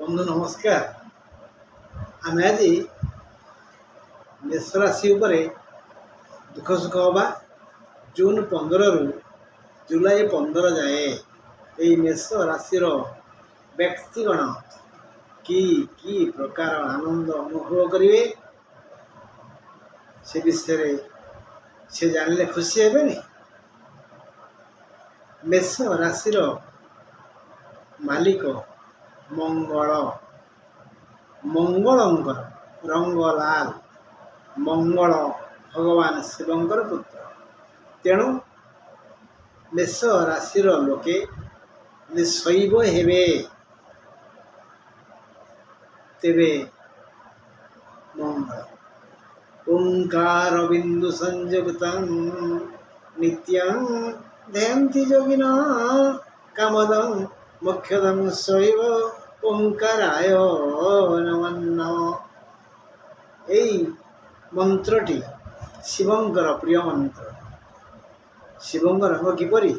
बंधु नमस्कार। आम आज मेष राशि उपरे दुख सुख हवा जून 15 रु जुलाई 15 जाए यही मेष राशि व्यक्तिगण कि प्रकार आनंद अनुभव करेंगे से विषय से जानले खुशी हेबेनी। मेष राशि मालिक मंगल मंगलंकर रंग लाल मंगल भगवान शिवंकर पुत्र तेणु मेष राशि लोके निशैव हेबे तेबे मंगल ओंकार बिंदु संयुक्तं नित्यं ध्यान्ति योगिनः कामदं मोक्षदं शैव ओंकाराय नमः। यही मंत्रटी शिवंकर प्रिय मंत्र। शिवंकर रंग किपरि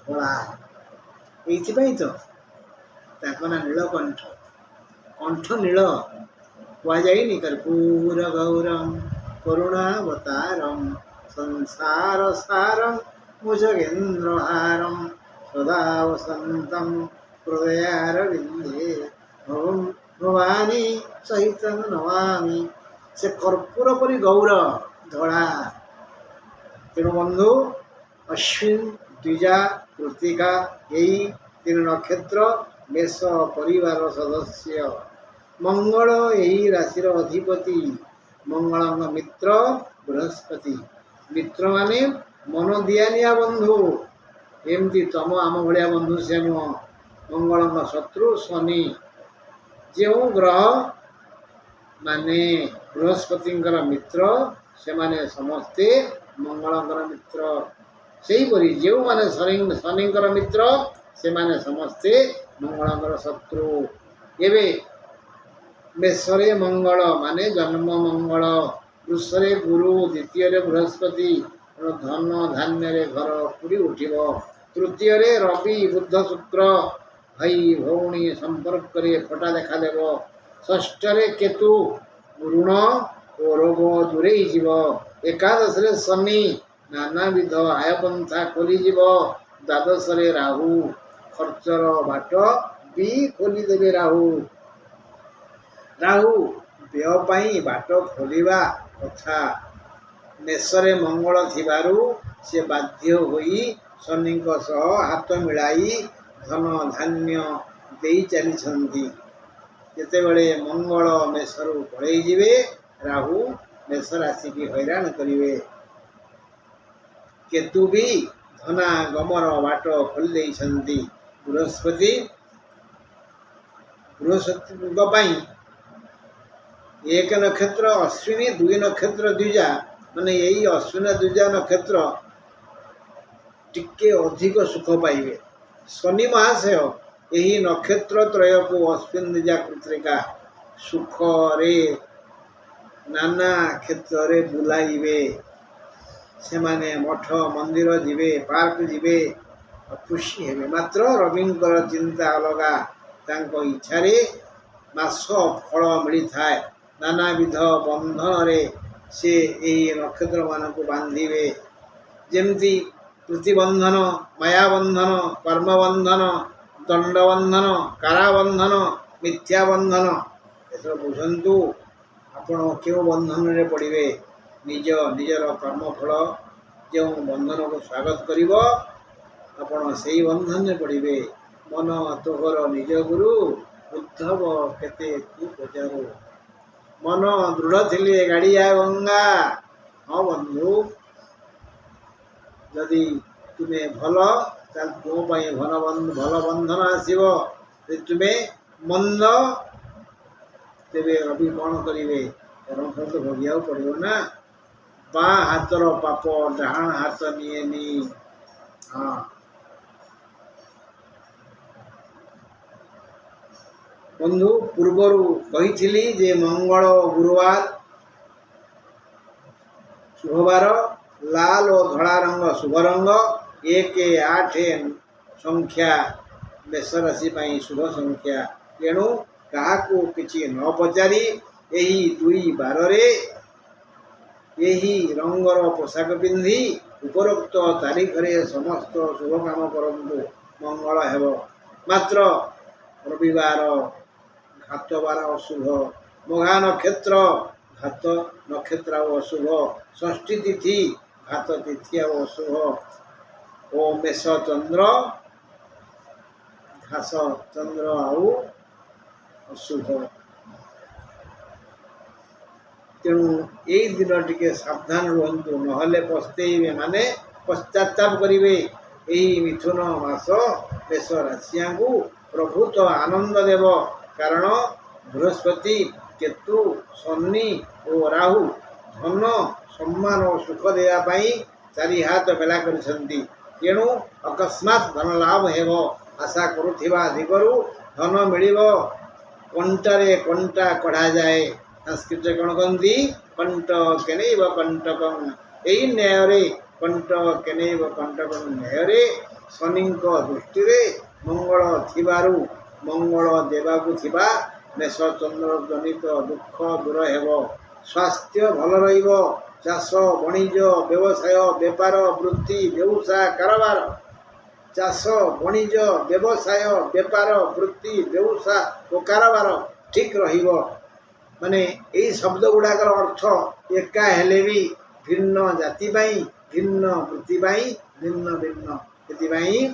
धला एइथिपाई तो ताको ना नीलकंठ कंठ नील कुआଯାଇନି कर्पूर गौरम करुणावतारम संसार सारम भुजगेन्द्रहारम सदा वसंतम हृदयारविंदे ओम भवानी सहित नमामि। से कर्पूर परि गौर धड़ा। तेणु बंधु अश्विन द्विजा कृतिका यही 3 नक्षत्र मेष परिवार सदस्य मंगल यही राशिर अधिपति मंगल मित्र बृहस्पति मित्र माने मन दियानिया बंधु एमती तम आम भाया बंधु से नुह। मंगल शत्रु शनि जो ग्रह माने बृहस्पति मित्र से माने समस्ते मंगल मित्र से जो माने शनि मित्र से माने समस्ते मंगल शत्रु। एवं मेषरे मंगल माने जन्म मंगल वृषरे गुरु द्वितीय बृहस्पति धन धान्य घर पूरी उठिब तृतीय रवि बुध शुक्र भाई भौणी संपर्क फटा देखा देव षष्ठ केतु ऋण और रोग दूरे एकादश शनि नानाविध आयपंथा खोलीज द्वादश राहु खर्चर बाट भी खोलीदेवे राहु व्यय बाट खोलिबा कथा। मेषरे मंगल थिबारु से बाध्य होई शनि सह हाथ मिलाई धन धान्य दे चली जेतेबेले मंगल मेषरु पलई जिवे राहु मेष राशि की हैरान करिवे। केतु भी धना गमर बाट खोली बृहस्पति एक नक्षत्र अश्विनी 2 नक्षत्र द्विजा माने यही अश्विन द्विजा नक्षत्र टिके अधिक सुख पाइबे। शनि महाशय यही नक्षत्र त्रय को अश्विन द्विजा कृत्रिका सुख रे नाना क्षेत्र रे बुलाइबे। से माने मठ मंदिर जीवे पार्क जीवे खुशी हेबे। मात्र रविंकर चिंता अलगा तांको इच्छा रे मास फल मिली थाए नानाविध बंधन रे से यही नक्षत्र मानक बांधिबे जेमती प्रतिबंधन मायाबंधन कर्मबंधन दंडबंधन काराबंधन मिथ्याबंधन एसब बुझंतु आपण क्यों बंधन रे पड़िबे। निजर कर्मफल जो बंधन को स्वागत करिब आपण से बंधन रे पड़िबे। मन तोहर निज गुरु उद्धव केते तू पचारू मन दृढ़ थिले गाड़िया गंगा। हाँ बंधु जदि तुम्हें भल तुम भल बंधन आसब तुम्हें मंद तेरे रवि कौन करेंगे कर्मफल तो भोगिया पड़ो ना। बाँ हाथर पाप डाण हाथ निएनी। हाँ बंधु पूर्वर कही जे मंगल गुरुवार शुभवार लाल और धड़ा रंग शुभ रंग 1 8 संख्या मेष राशि पाई शुभ संख्या तेणु काहाकू किछि न पचारि एही दुई बारे यही रंगर पोशाक पिंधि उपरोक्त तारीख रे समस्त शुभ काम करंतु मंगल हेब। मात्र रविवार घातवार अशुभ, मघा नक्षत्र घात नक्षत्र अशुभ, षष्ठी तिथि घात तिथि अशुभ ओ मेष चंद्र घास चंद्र आउ अशुभ। तेणु यही दिन टिके सावधान रुहतु नहले पस्तेइबे माने पश्चाताप करिवे। यही मिथुन मास मेष राशिया को प्रभुत आनंद देव कारण बृहस्पति केतु शनि और राहु धन सम्मान और सुख देवाई चारि हाथ बेला करिसंती। तेणु अकस्मात धन लाभ हेब आशा करुथिबा दिगरु धन मिलिबो। कंटारे कंटा कढ़ा जाए संस्कृत कौन कहती कंट केनैव कंटकं यही न्याय कंट केनैव कंटकं न्याय शनि दृष्टि मंगल थिबारु मंगल देवाकु थिबा मेष चंद्र जनित दुख दूर हेब। स्वास्थ्य भल रहिबो। चाष वाणिज्य व्यवसाय बेपार वृत्ति व्यवसाय कारोबार चाष वाणिज्य व्यवसाय बेपार वृत्ति व्यवसाय और कारोबार ठीक रहिबो। माने यही शब्द गुड़ाकर अर्थ एका हेले भी भिन्न जाति भिन्न वृत्ति भिन्न भिन्न से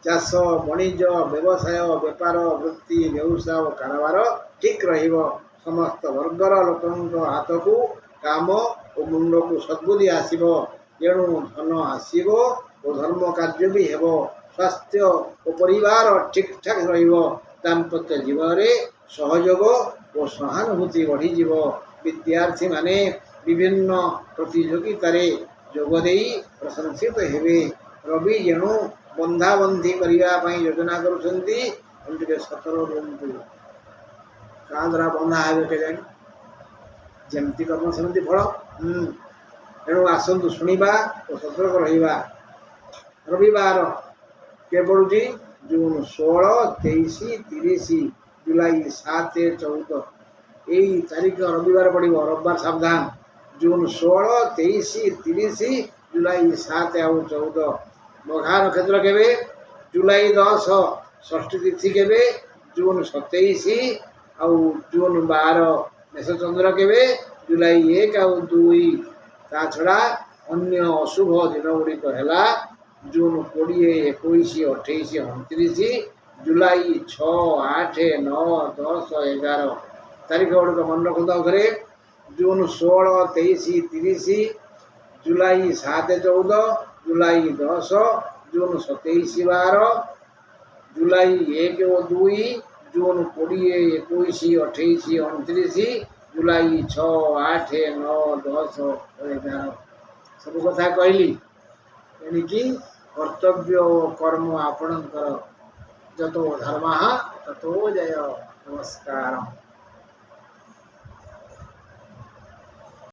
चाष वाणिज्य व्यवसाय बेपार वृत्ति व्यवसाय और कारोबार ठीक रहिबो। समस्त वर्गर लोक हाथ को काम और मुंड को सद्बुद्धि आसिबो। तेणु धन आसिबो और धर्म कार्य भी हेबो। स्वास्थ्य और परिवार ठीक ठाक रहिबो। दाम्पत्य जीवन सहयोग और सहानुभूति बढ़ी जीव। विद्यार्थी माने विभिन्न प्रतियोगिता जोग देई प्रशंसित हेबे। रवि जेणु बंधाबंधी करने योजना करुछंती उनके सतर रुहतु क्या द्वारा बंधा हे के जमती कर्म सेमती फल। तेणु आसतु शुणा और सतर्क रहिबा। रविवार के पड़ुची जून 16, 23, 30, जुलाई 7, 14 यही तारीख रविवार पड़ो। रविवार सावधान। जून 16, 23, 30, जुलाई 7 आउ 14 मघा नक्षत्र केवे जुलाई 10 षष्ठी तिथि केवे जून 27 आउ जून 12 मेष चंद्र केवे जुलाई 1 आउ 2 ता छड़ा अन्य अशुभ दिन गुड़िक है जून 20, 21, 28, 29 जुलाई 6, 8, 9, 10, 11 तारीख गुड़िक मन रखता थे। जून 16, 23, 30 जुलाई 7, 14 जुलाई 10 जून 27, 12 जुलाई 1 और 2 जून 20, 21, 28, 29 जुलाई 6, 8, 9, 10 और 11 सब कथा कहली। एणिकी कर्तव्य और कर्म आपणकर जतो धर्म ततो जय। नमस्कार।